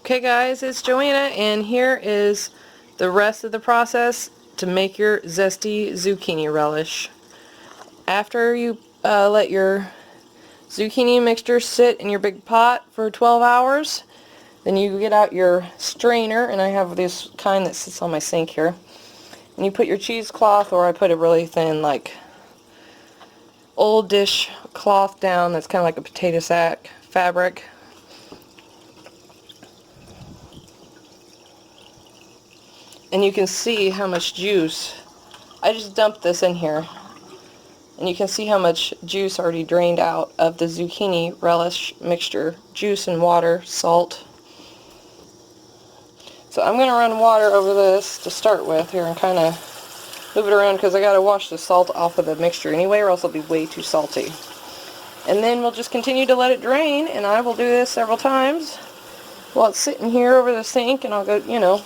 Okay guys, it's Joanna, and here is the rest of the process to make your zesty zucchini relish. After you let your zucchini mixture sit in your big pot for 12 hours, then you get out your strainer, and I have this kind that sits on my sink here, and you put your cheesecloth, or I put a really thin, like, old dish cloth down that's kind of like a potato sack fabric. And you can see how much juice. I just dumped this in here, and you can see how much juice already drained out of the zucchini relish mixture. Juice and water, salt. So I'm going to run water over this to start with here and kind of move it around, because I got to wash the salt off of the mixture anyway, or else it'll be way too salty. And then we'll just continue to let it drain, and I will do this several times while it's sitting here over the sink, and I'll go,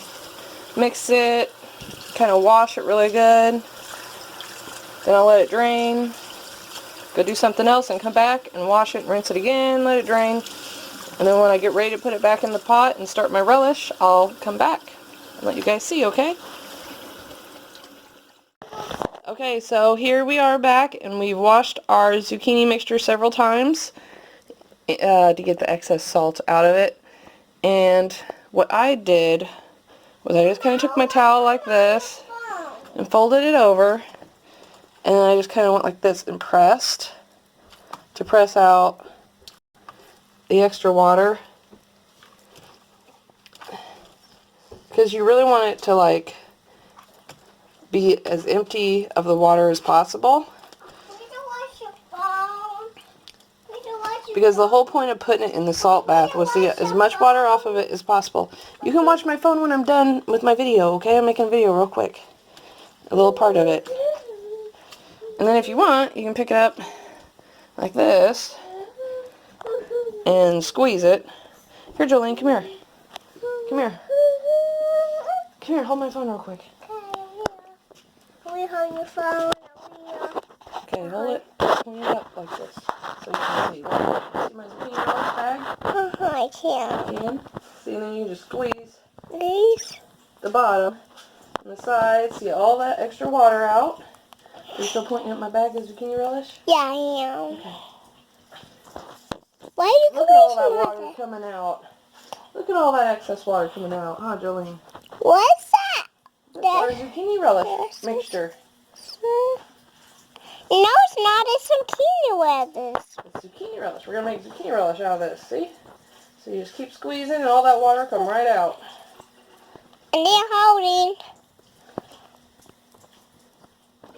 mix it, kind of wash it really good. Then I'll let it drain, go do something else, and come back and wash it and rinse it again, let it drain. And then when I get ready to put it back in the pot and start my relish, I'll come back and let you guys see, okay? Okay, so here we are back, and we've washed our zucchini mixture several times to get the excess salt out of it. And what I did was I just kind of took my towel like this and folded it over, and then I just kind of went like this and pressed to press out the extra water, because you really want it to like be as empty of the water as possible, because the whole point of putting it in the salt bath was to get as much water off of it as possible. You can watch my phone when I'm done with my video, okay? I'm making a video real quick, a little part of it. And then if you want, you can pick it up like this and squeeze it. Here, Jolene, come here. Come here. Come here, hold my phone real quick. Can we hold your phone? Okay, hold it. Point it up like this so you can see. See my zucchini relish bag? I can. You can. See, and then you just squeeze These? the bottom and the sides. See all that extra water out. Are you still pointing at my bag of zucchini relish? Yeah, I am. Okay. Why are you Look at all that water coming out. Look at all that excess water coming out, huh, Jolene? What's that? That's our zucchini relish mixture. No, it's not. It's zucchini relish. It's zucchini relish. We're going to make zucchini relish out of this, see? So you just keep squeezing and all that water come right out. And they're holding.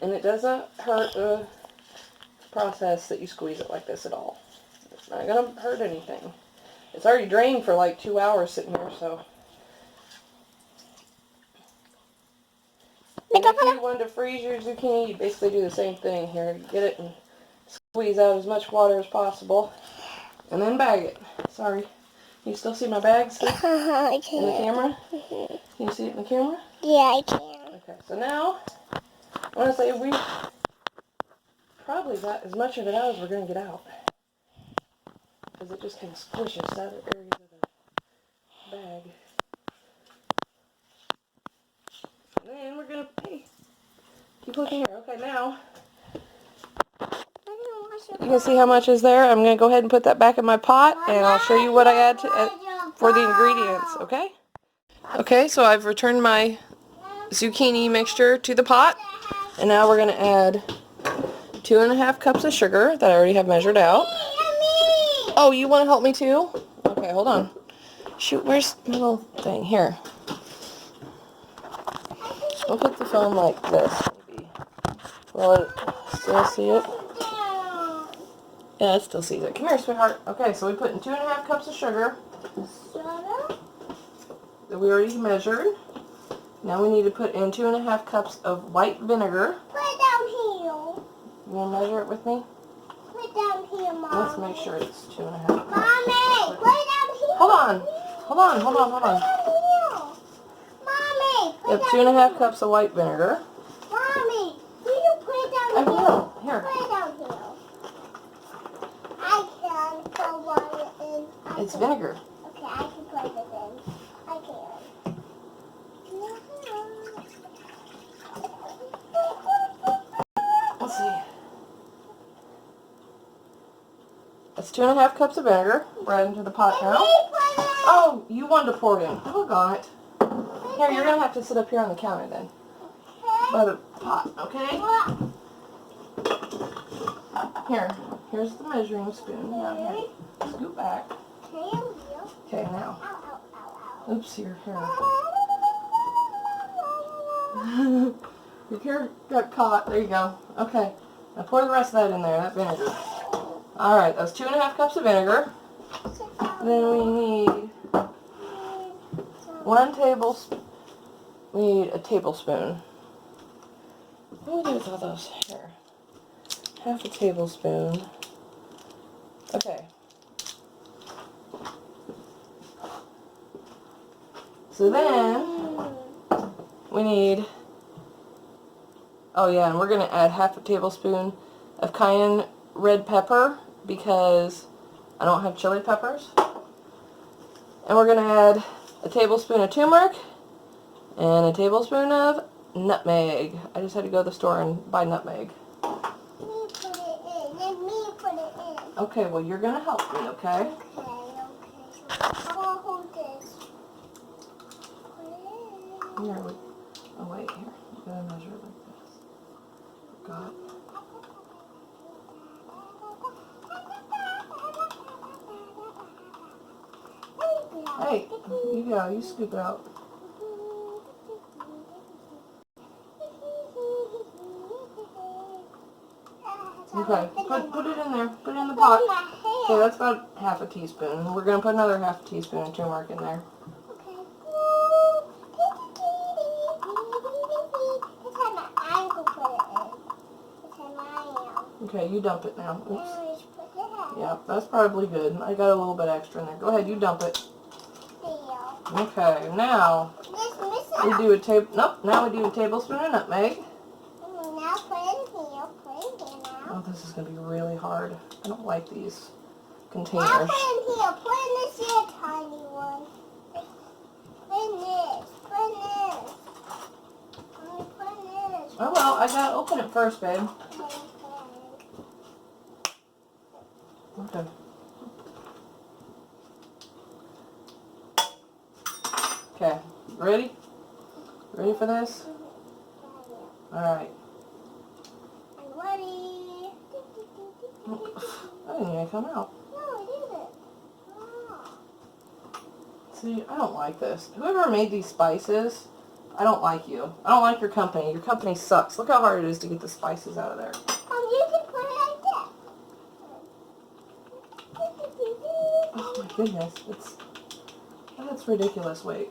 And it doesn't hurt the process that you squeeze it like this at all. It's not going to hurt anything. It's already drained for like 2 hours sitting here, so. And if you wanted to freeze your zucchini, you basically do the same thing here. You get it and squeeze out as much water as possible, and then bag it. Sorry. You still see my bags I can. in the camera? Can you see it in the camera? Yeah, I can. Okay, so now, I want to say we probably got as much of it out as we're going to get out, because it just kind of squishes other areas of the bag. And then we're going to, hey, keep looking here. Okay, now, you can see how much is there. I'm going to go ahead and put that back in my pot, and I'll show you what I add for the ingredients, okay? Okay, so I've returned my zucchini mixture to the pot, and now we're going to add 2½ cups of sugar that I already have measured out. Oh, you want to help me too? Okay, hold on. Shoot, where's my little thing? Here. I'll put the phone like this, maybe. Will it still see it? Yeah, it still sees it. Come here, sweetheart. Okay, so we put in 2½ cups of sugar that we already measured. Now we need to put in 2½ cups of white vinegar. Put it down here. You want to measure it with me? Put it down here, Mom. Let's make sure it's 2½ cups. Mommy, put it down here. Hold on. Hold on, hold on, hold on. Mommy, You have 2½ cups of white vinegar. Mommy, will you put it down here? I will. Here. Put it down here. I can put water in. It's vinegar. Okay, I can put it in. that's 2.5 cups of vinegar. Right into the pot now. Oh, you wanted to pour it in. Doggone it. Here, you're going to have to sit up here on the counter then. By the pot, okay? Here's the measuring spoon. Now here, scoop back. Okay, now. Oops, here. Your hair got caught. There you go. Okay. Now pour the rest of that in there, that vinegar. Alright, that's 2.5 cups of vinegar. Then we need 1 tablespoon. We need a tablespoon. What do we do with all those? Here. Half a tablespoon. Okay. So then, we need, oh yeah, and we're going to add half a tablespoon of cayenne red pepper because I don't have chili peppers. And we're going to add a tablespoon of turmeric and a tablespoon of nutmeg. I just had to go to the store and buy nutmeg. Okay, well you're going to help me, okay? Okay. I'll hold this. Here, oh wait, here. You gotta measure it like this. Got it. Hey, you scoop it out. Okay, put it in there. Put it in the pot. Okay, that's about half a teaspoon. We're gonna put another half a teaspoon of turmeric in there. Okay, you dump it now. Oops. Yeah, that's probably good. I got a little bit extra in there. Go ahead, you dump it. Okay, now we do a now we do a tablespoon of nutmeg. Now put it in here. Oh, this is gonna be really hard. I don't like these containers. Now put in here. Put in this here tiny one. Put in this. Put in this. Oh well, I gotta open it first, babe. Okay. Okay, ready? Ready for this? Alright. I'm ready. That didn't even come out. No, I didn't. See, I don't like this. Whoever made these spices, I don't like you. I don't like your company. Your company sucks. Look how hard it is to get the spices out of there. You can put it like that. Oh my goodness, that's ridiculous. Wait.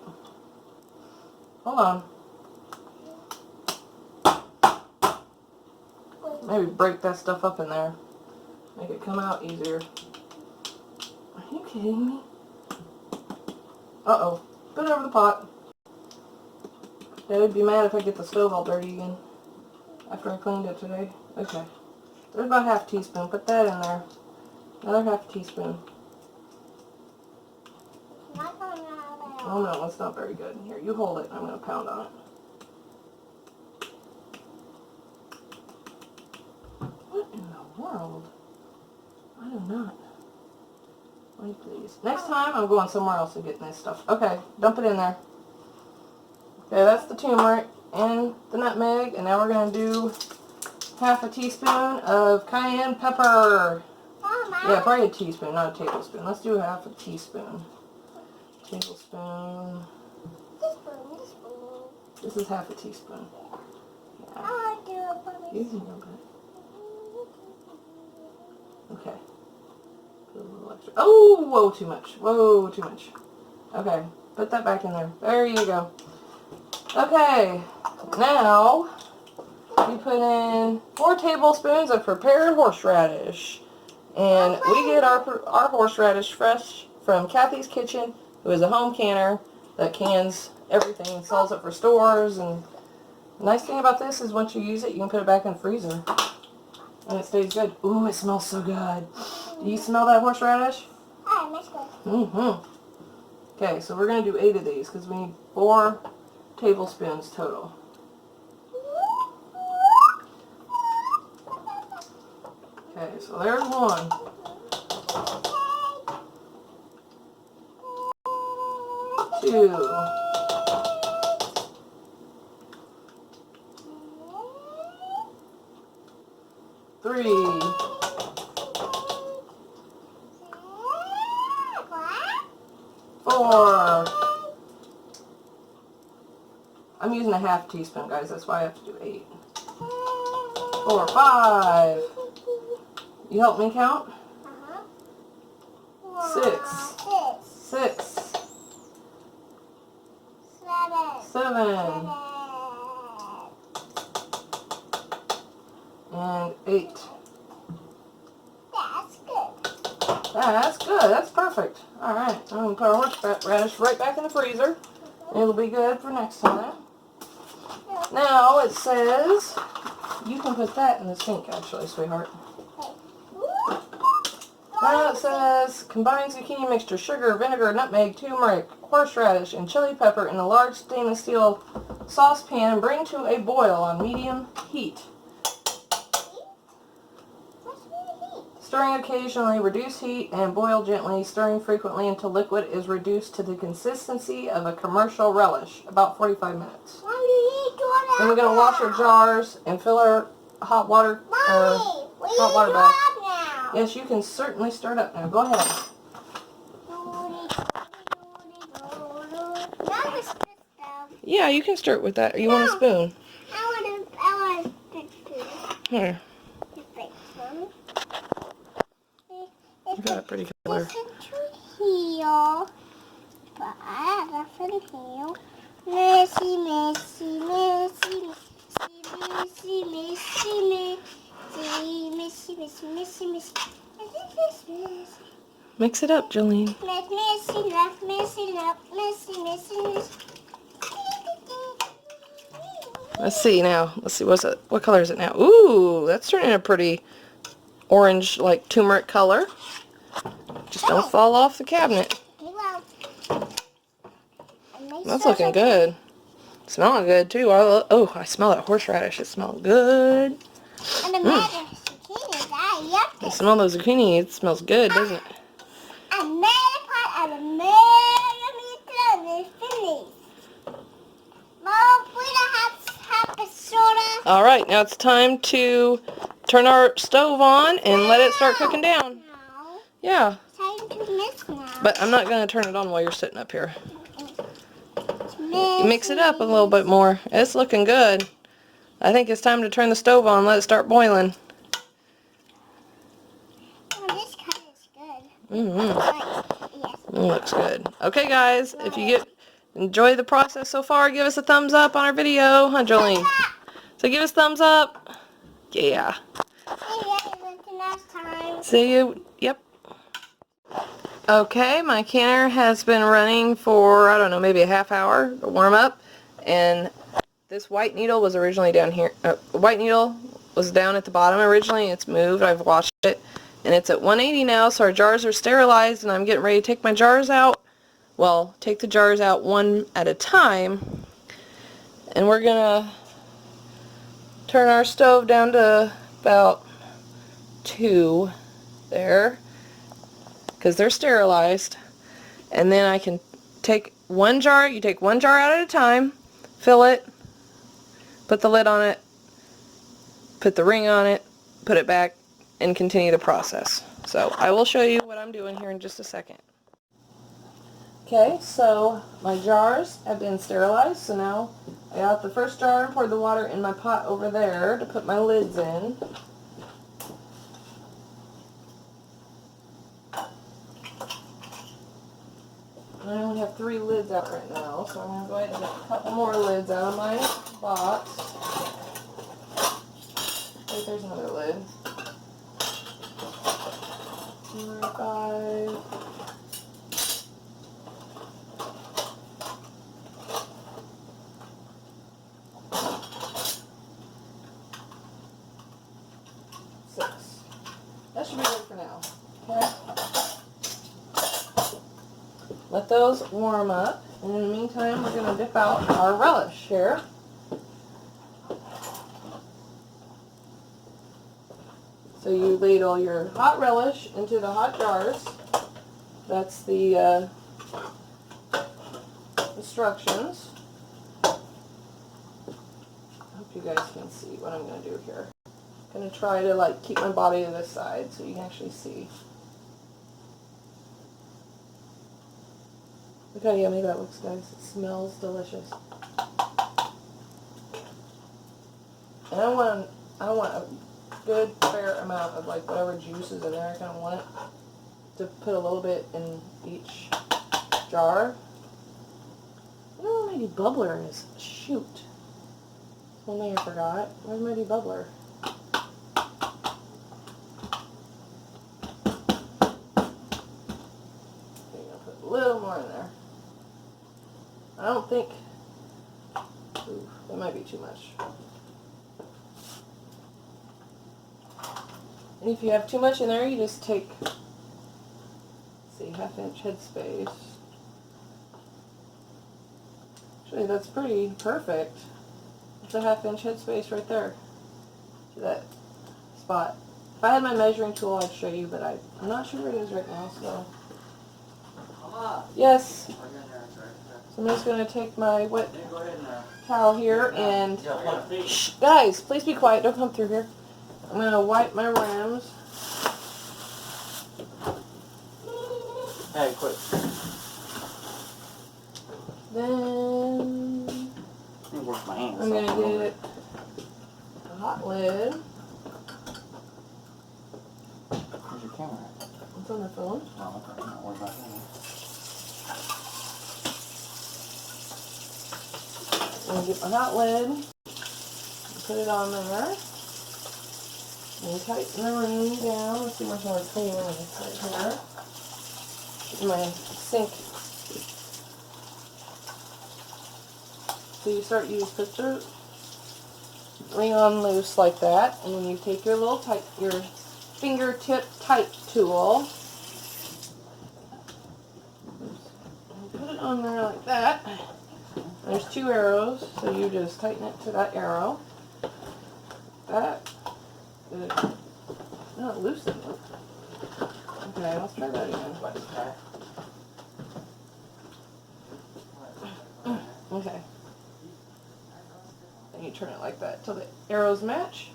Hold on. Maybe break that stuff up in there. Make it come out easier. Are you kidding me? Uh-oh. Put it over the pot. Dad'd be mad if I get the stove all dirty again after I cleaned it today. Okay. There's about half a teaspoon. Put that in there. Another half a teaspoon. Oh no, that's not very good. Here, you hold it. I'm going to pound on it. What in the world? I do not like these. Next time, I'm going somewhere else and getting this stuff. Okay, dump it in there. Okay, that's the turmeric and the nutmeg. And now we're going to do half a teaspoon of cayenne pepper. Yeah, probably a teaspoon, not a tablespoon. Let's do half a teaspoon. Tablespoon. This is half a teaspoon. Yeah. You can dump it. Okay. Put a little extra. Oh, whoa, too much. Whoa, too much. Okay, put that back in there. There you go. Okay, now we put in 4 tablespoons of prepared horseradish. And we get our horseradish fresh from Kathy's Kitchen, who is a home canner that cans everything and sells it for stores. And the nice thing about this is once you use it, you can put it back in the freezer. And it stays good. Ooh, it smells so good. Do you smell that horseradish? Mm-hmm. Okay, so we're going to do 8 of these because we need 4 tablespoons total. Okay, so there's one. 2, 3, 4. I'm using a half teaspoon, guys. That's why I have to do 8. 4, 5. You help me count? 6, 7, and 8. That's good. That's good. That's perfect. All right. I'm going to put our horseradish right back in the freezer. It'll be good for next time. Now it says, you can put that in the sink actually, sweetheart. Now it says, combine zucchini mixture, sugar, vinegar, nutmeg, turmeric, horseradish, and chili pepper in a large stainless steel saucepan and bring to a boil on medium heat. Stirring occasionally, reduce heat, and boil gently, stirring frequently until liquid is reduced to the consistency of a commercial relish, about 45 minutes. Then we're going to wash our jars and fill our hot water bath. Yes, you can certainly stir it up now. Go ahead. Yeah, you can stir it with that. Or you want a spoon? I want a spoon. Here. You got a pretty color. Heel, but I have nothing heel. Messy, messy, messy, messy, messy, messy, messy, messy, messy, messy. Mix it up, Jolene. Messy, left, messy, left, messy, messy, messy. Let's see now. Let's see what color is it now? Ooh, that's turning a pretty orange, like turmeric color. Just don't fall off the cabinet. That's looking good. Smelling good too. Oh, I smell that horseradish. It smells good. And the zucchini, I smell those zucchini. It smells good, doesn't it? I made a pot and I made a finished. Mom, we don't have a soda. All right, now it's time to turn our stove on and let it start cooking down. No. Yeah. Time to mix now. But I'm not going to turn it on while you're sitting up here. You mix it up a little bit more. It's looking good. I think it's time to turn the stove on and let it start boiling. Oh, this cut is good. Mm-hmm. Yes. It looks good. Okay, guys, if you enjoy the process so far, give us a thumbs up on our video, huh, Jolene? So give us a thumbs up. Yeah. See you until next time. See you. Yep. Okay, my canner has been running for, I don't know, maybe a half hour to warm up. And this white needle was originally down here. White needle was down at the bottom originally. It's moved. I've washed it. And it's at 180 now, so our jars are sterilized. And I'm getting ready to take my jars out. Well, take the jars out one at a time. And we're going to turn our stove down to about 2 there, because they're sterilized. And then I can take one jar, you take one jar out at a time, fill it, put the lid on it, put the ring on it, put it back, and continue the process. So I will show you what I'm doing here in just a second. Okay, so my jars have been sterilized, so now I got the first jar and poured the water in my pot over there to put my lids in. I only have 3 lids out right now, so I'm going to go ahead and get a couple more lids out of my box. Wait, there's another lid. 5. That should be good for now. Okay. Let those warm up, and in the meantime we're going to dip out our relish here. So you ladle your hot relish into the hot jars. That's the instructions. I hope you guys can see what I'm going to do here. I'm going to try to like keep my body to this side so you can actually see. Look how yummy that looks, guys. It smells delicious. And I want a good fair amount of like whatever juice is in there. I kind of want it to put a little bit in each jar. You know what my debubbler is? Shoot. One thing I forgot. Where's my debubbler? Okay, I'm gonna put a little more in there. I don't think. Ooh, that might be too much. And if you have too much in there, you just take, let's see, 1/2 inch headspace. Actually, that's pretty perfect. It's a 1/2 inch headspace right there to that spot. If I had my measuring tool, I'd show you, but I'm not sure where it is right now, so. Yes. So I'm just going to take my wet towel here and, shh, guys, please be quiet. Don't come through here. I'm going to wipe my rims. Hey, quick. Then Let me work my hands. I'm going to get a hot lid. Where's your camera at? It's on the phone. Oh, okay. I'm not worried about that. I'm going to get my hot lid. Put it on there. And tighten the room down. Let's see where's my clean room. Right here. My sink. So you put your ring on loose like that, and then you take your your fingertip tight tool, and put it on there like that. There's 2 arrows, so you just tighten it to that arrow. That. Good. No, it loosened. Okay, let's try that again. Okay. And you turn it like that till the arrows match,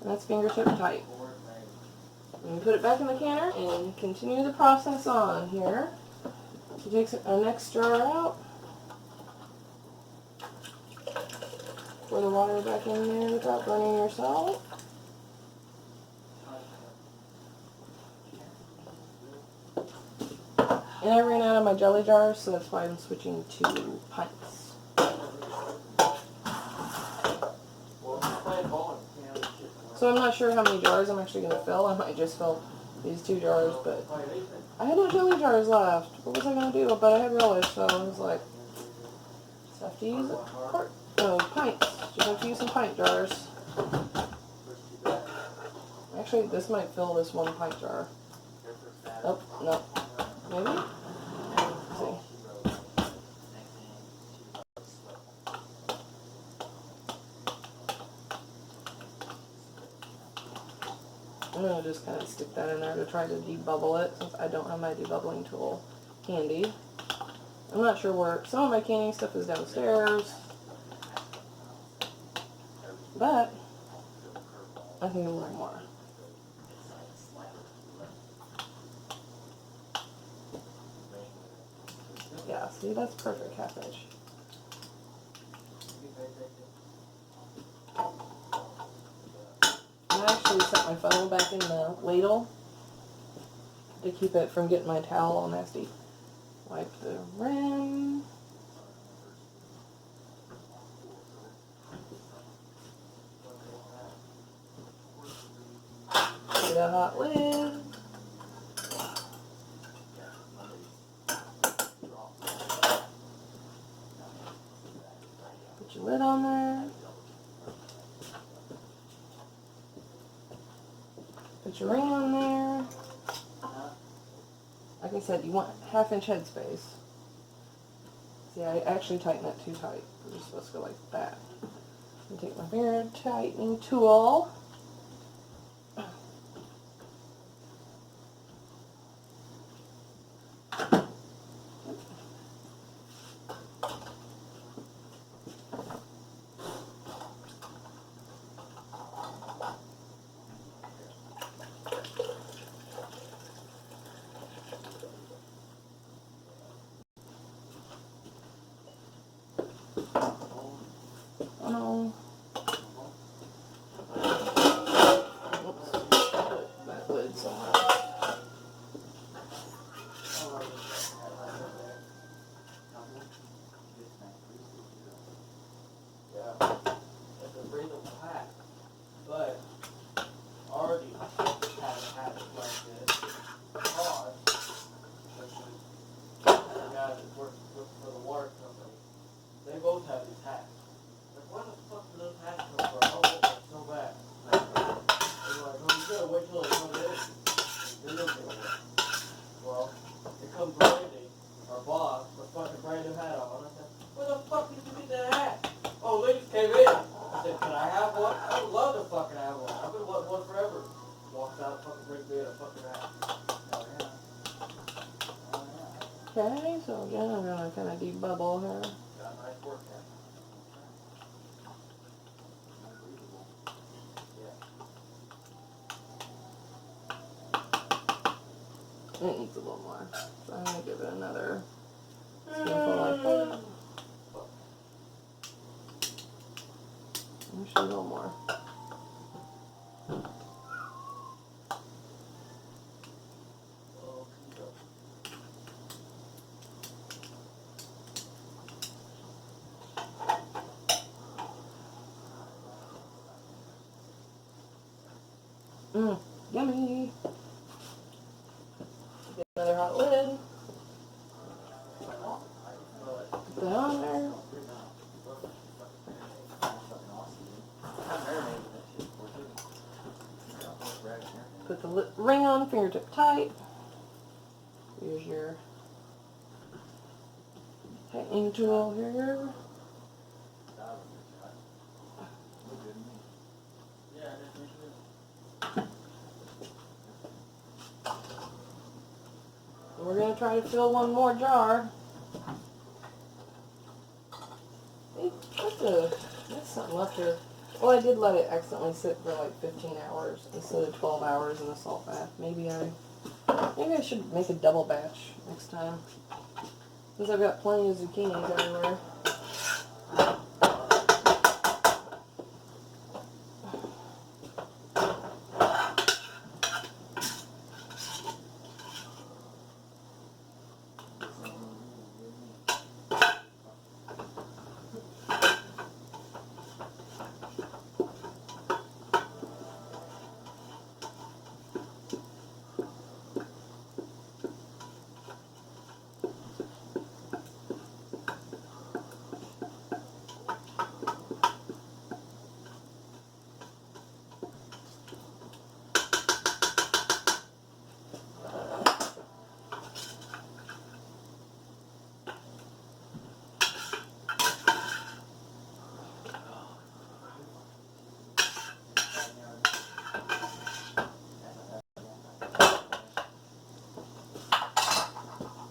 and that's fingertip tight. And you put it back in the canner and continue the process on here. You take our next jar out. Pour the water back in there without burning yourself. And I ran out of my jelly jars, so that's why I'm switching to pints. So I'm not sure how many jars I'm actually going to fill. I might just fill these 2 jars, but I had no jelly jars left. What was I going to do? But I had relish, so I was like, just have to use pints. Just have to use some pint jars. Actually, this might fill this 1 pint jar. Oh, no. Maybe? Let's see. I'm going to just kind of stick that in there to try to debubble it, since I don't have my debubbling tool handy. I'm not sure where some of my canning stuff is downstairs, but I think a little more. Yeah, see, that's perfect, 1/2 inch. I actually set my funnel back in the ladle to keep it from getting my towel all nasty. Wipe the rim. Get a hot lid. Put your lid on there. Put your ring on there. Like I said, you want 1/2 inch headspace. See, I actually tightened that too tight. We're supposed to go like that. And take my finger tightening tool. de-bubble here. It needs a little more. So I'm going to give it another spoonful like that. Actually, a little more. Yummy! Get another hot lid. Put that on there. Put the ring on, fingertip tight. Here's your tightening tool here. And we're going to try to fill one more jar. Hey, that's something left here. Well, I did let it accidentally sit for like 15 hours instead of 12 hours in the salt bath. Maybe I should make a double batch next time. Since I've got plenty of zucchinis everywhere.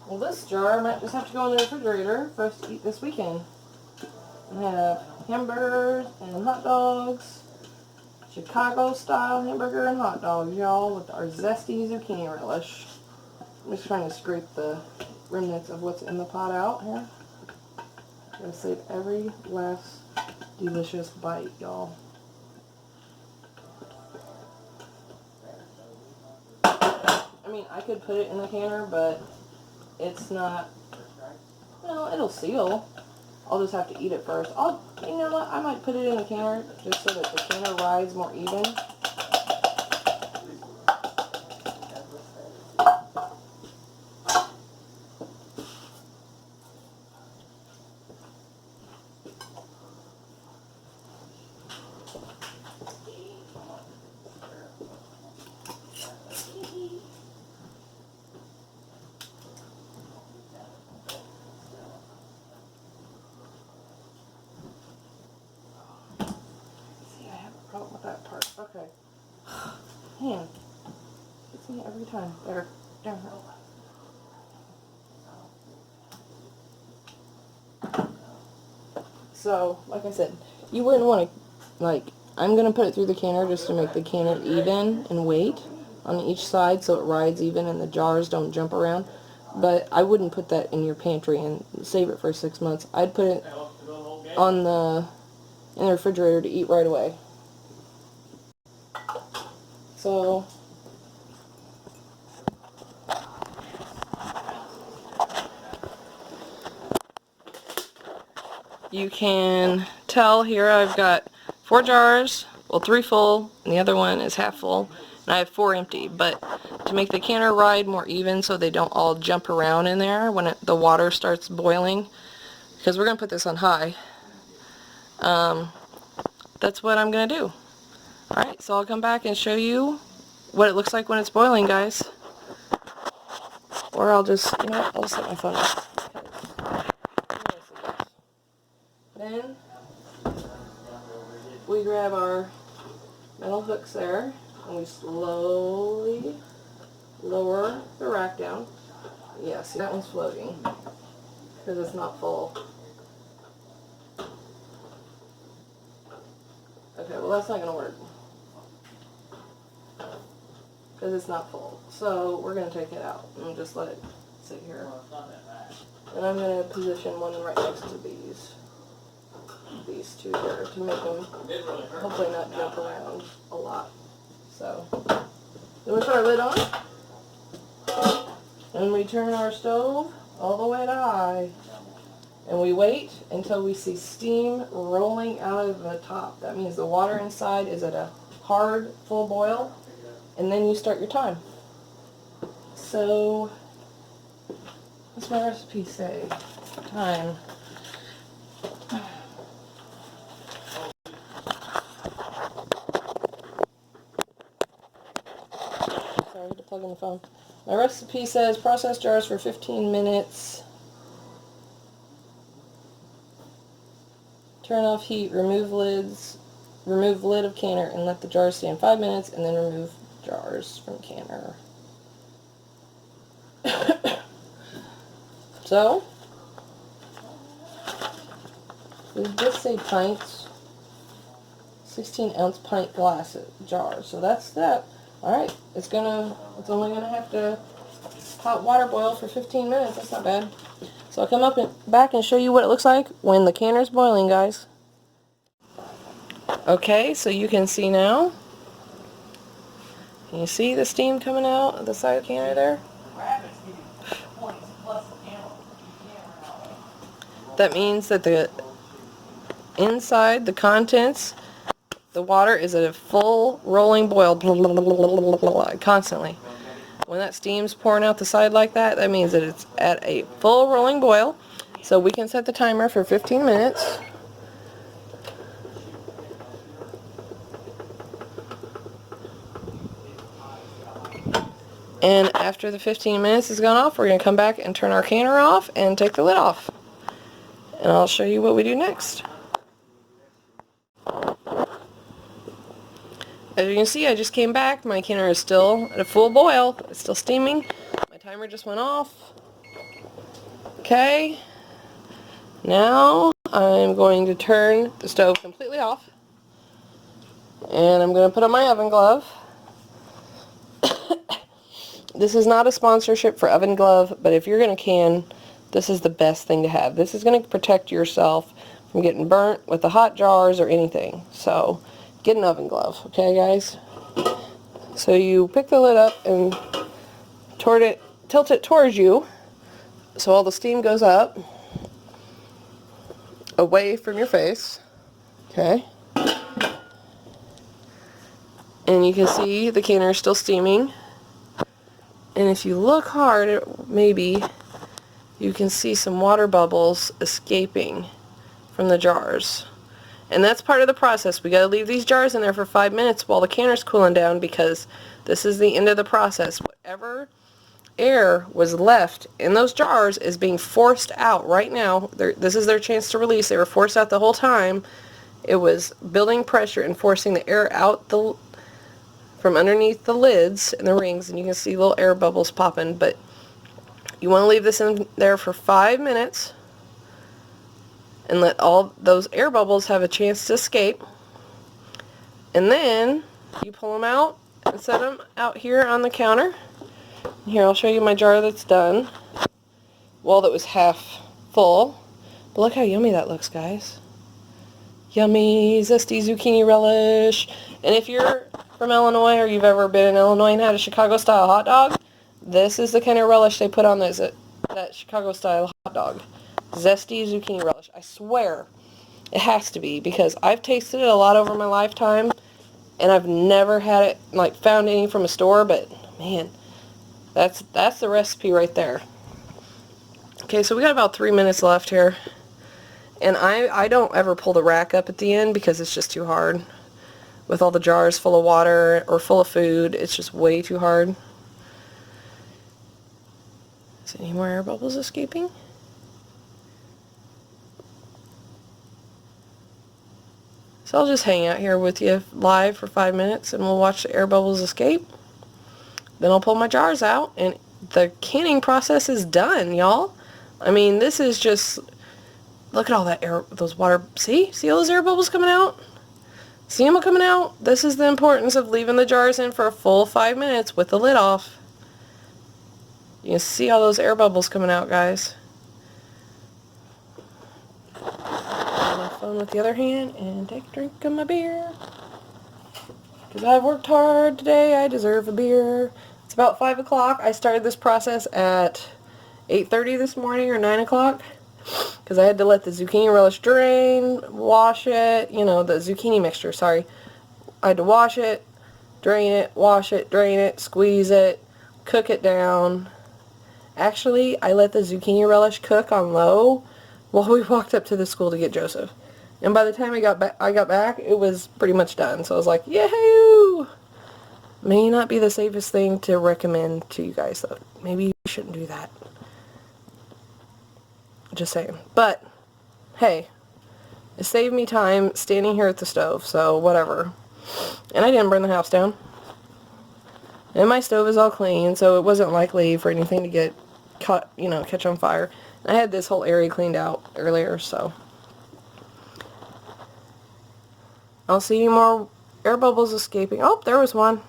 Well, this jar might just have to go in the refrigerator for us to eat this weekend. I have hamburgers and hot dogs, Chicago-style hamburger and hot dogs, y'all, with our Zesty Zucchini Relish. I'm just trying to scrape the remnants of what's in the pot out here. I'm going to save every last delicious bite, y'all. I mean, I could put it in the canner, but it's not, well, it'll seal. I'll just have to eat it first. You know what, I might put it in the canner just so that the canner rides more even. Problem with that part. Okay. Man. It's me every time. There. Down her. So, like I said, you wouldn't want to, like, I'm going to put it through the canner just to make the canner even and weight on each side so it rides even and the jars don't jump around. But I wouldn't put that in your pantry and save it for 6 months. I'd put it on in the refrigerator to eat right away. So, you can tell here I've got 4 jars, well 3 full, and the other one is half full, and I have 4 empty, but to make the canner ride more even so they don't all jump around in there when the water starts boiling, because we're going to put this on high, that's what I'm going to do. Alright, so I'll come back and show you what it looks like when it's boiling, guys. Or I'll just, you know what, I'll set my phone up. Then, we grab our metal hooks there, and we slowly lower the rack down. Yeah, see, that one's floating. because it's not full. Okay, well that's not going to work because it's not full. So we're going to take it out and just let it sit here. And I'm going to position one right next to these two here to make them hopefully not jump around a lot. So then we put our lid on and we turn our stove all the way to high. And we wait until we see steam rolling out of the top. That means the water inside is at a hard, full boil. And then you start your time. So, what's my recipe say? Time. Sorry to plug in the phone. My recipe says process jars for 15 minutes. Turn off heat, remove lid of canner and let the jars stand 5 minutes and then remove jars from canner. So, does this say pints? 16-ounce pint glass jars. So that's that. Alright, it's only gonna have to hot water boil for 15 minutes. That's not bad. So I'll come back and show you what it looks like when the canner's boiling, guys. Okay, so you can see now. Can you see the steam coming out of the side of the canner there? That means that the inside, the contents, the water is at a full rolling boil constantly. When that steam's pouring out the side like that, that means that it's at a full rolling boil. So we can set the timer for 15 minutes. And after the 15 minutes has gone off, we're going to come back and turn our canner off and take the lid off. And I'll show you what we do next. As you can see, I just came back. My canner is still at a full boil. It's still steaming. My timer just went off. Okay. Now I'm going to turn the stove completely off. And I'm going to put on my oven glove. This is not a sponsorship for oven glove, but if you're going to can, this is the best thing to have. This is going to protect yourself from getting burnt with the hot jars or anything. So get an oven glove, okay guys? So you pick the lid up and tilt it towards you so all the steam goes up away from your face, okay? And you can see the canner is still steaming. And if you look hard, maybe you can see some water bubbles escaping from the jars. And that's part of the process. We got to leave these jars in there for 5 minutes while the canner's cooling down, because this is the end of the process. Whatever air was left in those jars is being forced out right now. This is their chance to release. They were forced out the whole time. It was building pressure and forcing the air out from underneath the lids and the rings, and you can see little air bubbles popping. But you want to leave this in there for 5 minutes and let all those air bubbles have a chance to escape. And then you pull them out and set them out here on the counter. Here, I'll show you my jar that's done. Well, that was half full. But look how yummy that looks, guys. Yummy, zesty zucchini relish. And if you're from Illinois or you've ever been in Illinois and had a Chicago-style hot dog, this is the kind of relish they put on that Chicago-style hot dog. Zesty zucchini relish. I swear it has to be, because I've tasted it a lot over my lifetime and I've never had it, like, found any from a store, but man, that's the recipe right there. Okay, so we got about 3 minutes left here. And I don't ever pull the rack up at the end because it's just too hard. With all the jars full of water or full of food, it's just way too hard. Is any more air bubbles escaping? So I'll just hang out here with you live for 5 minutes and we'll watch the air bubbles escape. Then I'll pull my jars out and the canning process is done, y'all. I mean, this is just, look at all that air, those water, see all those air bubbles coming out? See them coming out? This is the importance of leaving the jars in for a full 5 minutes with the lid off. You can see all those air bubbles coming out, guys. Hold my phone with the other hand and take a drink of my beer. Because I've worked hard today, I deserve a beer. It's about 5 o'clock. I started this process at 8:30 this morning or 9 o'clock. Because I had to let the zucchini relish drain, wash it, you know, the zucchini mixture, sorry. I had to wash it, drain it, wash it, drain it, squeeze it, cook it down. Actually, I let the zucchini relish cook on low while we walked up to the school to get Joseph. And by the time I got back, it was pretty much done. So I was like, yahoo! May not be the safest thing to recommend to you guys, though. Maybe you shouldn't do that. Just saying. But, hey, it saved me time standing here at the stove, so whatever. And I didn't burn the house down. And my stove is all clean, so it wasn't likely for anything to get caught, you know, catch on fire. And I had this whole area cleaned out earlier, so. I don't see any more air bubbles escaping. Oh, there was one.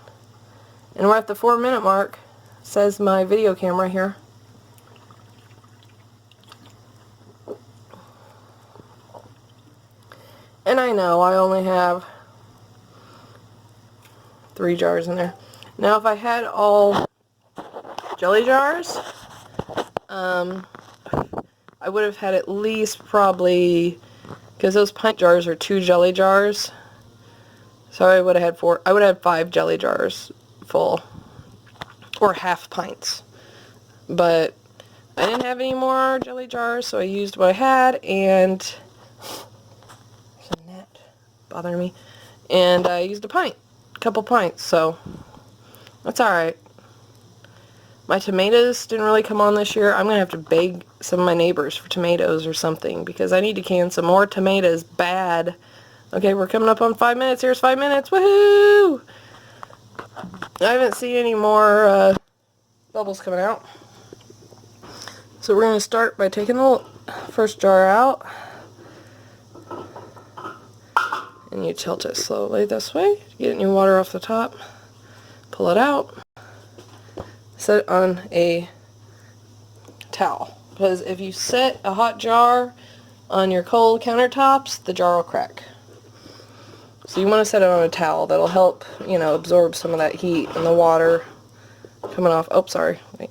And we're at the 4-minute mark, says my video camera here. And I know I only have 3 jars in there. Now if I had all jelly jars, I would have had at least probably, because those pint jars are 2 jelly jars, so I would have had 4, I would have had 5 jelly jars full, or half pints. But I didn't have any more jelly jars, so I used what I had, and bothering me, and I used a couple pints, so that's alright. My tomatoes didn't really come on this year. I'm gonna have to beg some of my neighbors for tomatoes or something, because I need to can some more tomatoes bad. Okay, we're coming up on 5 minutes. Here's 5 minutes. Woohoo! I haven't seen any more bubbles coming out, so we're gonna start by taking the first jar out. And you tilt it slowly this way, get your water off the top, pull it out, set it on a towel. Because if you set a hot jar on your cold countertops, the jar will crack. So you want to set it on a towel. That'll help, you know, absorb some of that heat and the water coming off. Oh, sorry. Wait.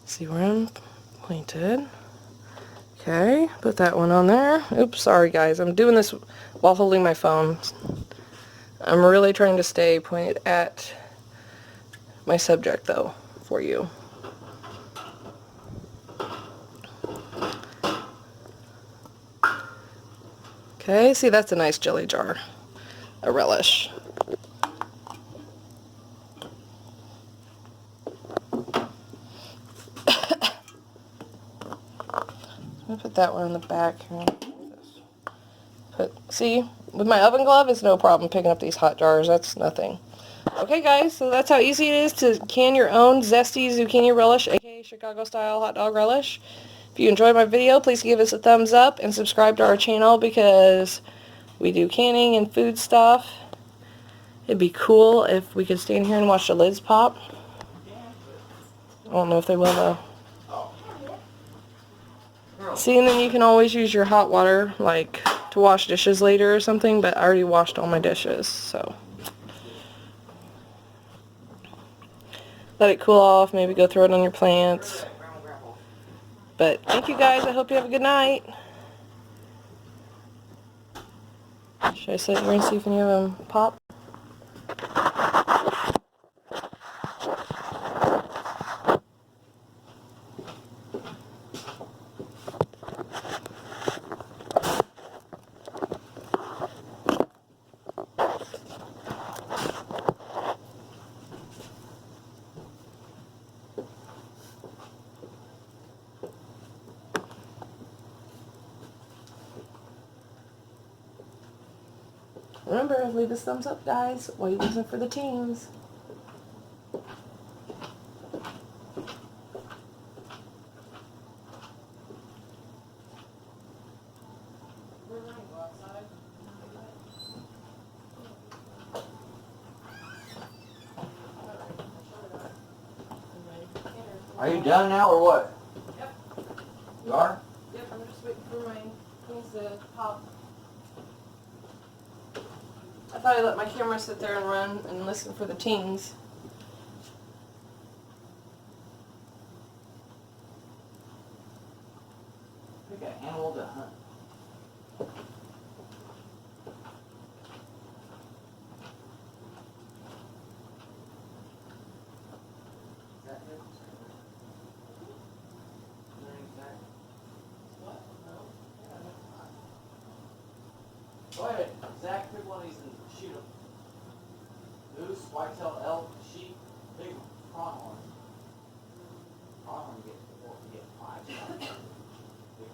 See where I'm pointed. Okay, put that one on there. Oops, sorry guys. I'm doing this while holding my phone. I'm really trying to stay pointed at my subject, though, for you. Okay, see, that's a nice jelly jar. A relish. I'm gonna put that one in the back here. See, with my oven glove, it's no problem picking up these hot jars. That's nothing. Okay, guys, so that's how easy it is to can your own Zesty Zucchini Relish, aka Chicago-style hot dog relish. If you enjoyed my video, please give us a thumbs up and subscribe to our channel, because we do canning and food stuff. It'd be cool if we could stand here and watch the lids pop. I don't know if they will, though. See, and then you can always use your hot water, like, to wash dishes later or something, but I already washed all my dishes, so. Let it cool off, maybe go throw it on your plants. But thank you guys, I hope you have a good night. Should I sit here and see if any of them pop? Remember, leave us thumbs up, guys, while you listen for the teams. Are you done now or what? Yep. You are? Yep, I'm just waiting for my things to pop. I thought I'd let my camera sit there and run and listen for the tings. Pick an animal to hunt. Is that good? Go ahead, Zach, pick one of these and shoot them. Moose, white-tailed elk, sheep, big pronghorn. Pronghorn you get 5 shots.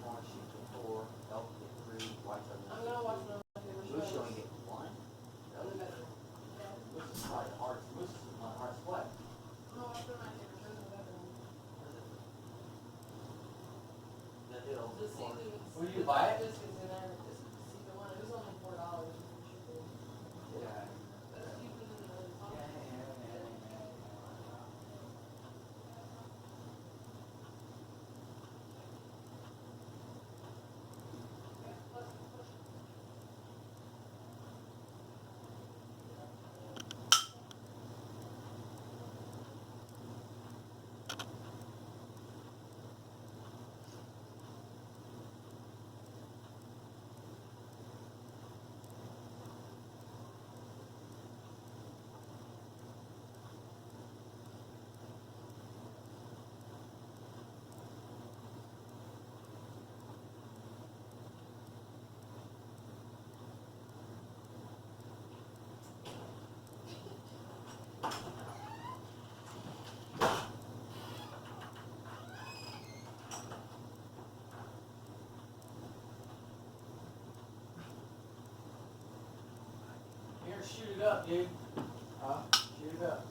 Bighorn sheep get 4, elk get 3, white-tailed I'm gonna watch one of my favorite moose you shows. only get 1. Really? Moose is probably the hardest. Moose is the hardest play. I'm gonna watch one of my favorite shows in the bedroom. The hill. This season, Will you buy it? this is in there. This is season 1. It was only $4. Yeah. That's cheaper than the Here, shoot it up, dude. Huh? Shoot it up.